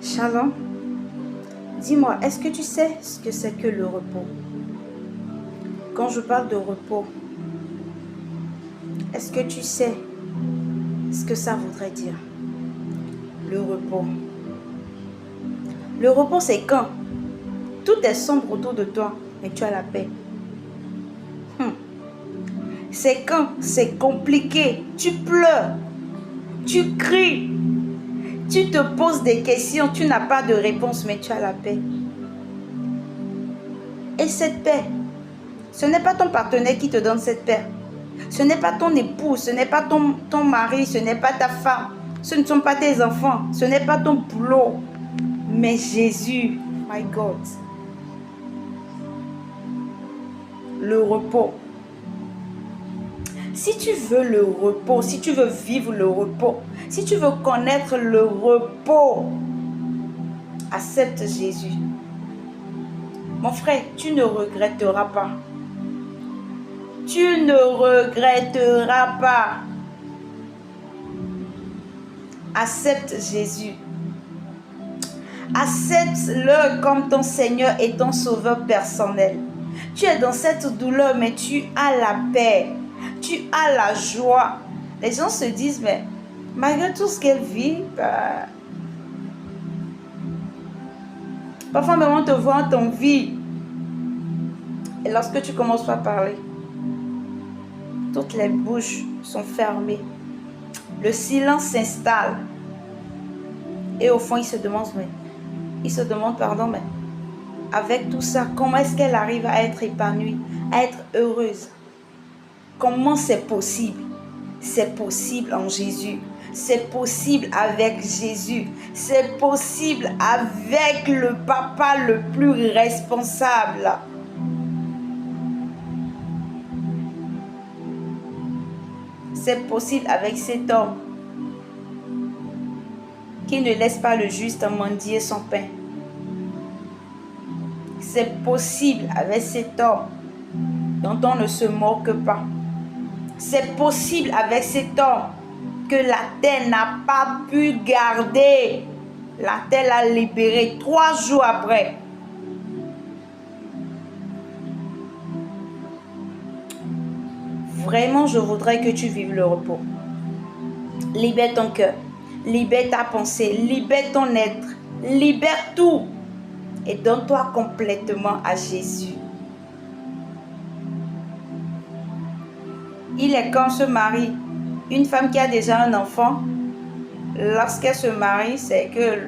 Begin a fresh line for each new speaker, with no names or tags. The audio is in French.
Shalom, dis-moi, est-ce que tu sais ce que c'est que le repos? Quand je parle de repos, est-ce que tu sais ce que ça voudrait dire? Le repos. Le repos, c'est quand tout est sombre autour de toi, mais tu as la paix. C'est quand c'est compliqué, tu pleures, tu cries, tu te poses des questions, tu n'as pas de réponse, mais tu as la paix. Et cette paix, ce n'est pas ton partenaire qui te donne cette paix. Ce n'est pas ton époux, ce n'est pas ton mari, ce n'est pas ta femme, ce ne sont pas tes enfants, ce n'est pas ton boulot, mais Jésus, my God. Le repos. Si tu veux le repos, si tu veux vivre le repos, si tu veux connaître le repos, accepte Jésus. Mon frère, tu ne regretteras pas. Tu ne regretteras pas. Accepte Jésus. Accepte-le comme ton Seigneur et ton Sauveur personnel. Tu es dans cette douleur, mais tu as la paix. Tu as la joie. Les gens se disent, mais malgré tout ce qu'elle vit, parfois même on te voit en ton vie. Et lorsque tu commences à parler, toutes les bouches sont fermées. Le silence s'installe. Et au fond, il se demande, mais avec tout ça, comment est-ce qu'elle arrive à être épanouie, à être heureuse? Comment c'est possible? C'est possible en Jésus. C'est possible avec Jésus. C'est possible avec le papa le plus responsable. C'est possible avec cet homme qui ne laisse pas le juste mendier son pain. C'est possible avec cet homme dont on ne se moque pas. C'est possible avec cet homme que la terre n'a pas pu garder. La terre l'a libéré 3 jours après. Vraiment, je voudrais que tu vives le repos. Libère ton cœur, libère ta pensée, libère ton être, libère tout et donne-toi complètement à Jésus. Il est comme se marie. Une femme qui a déjà un enfant, lorsqu'elle se marie, c'est que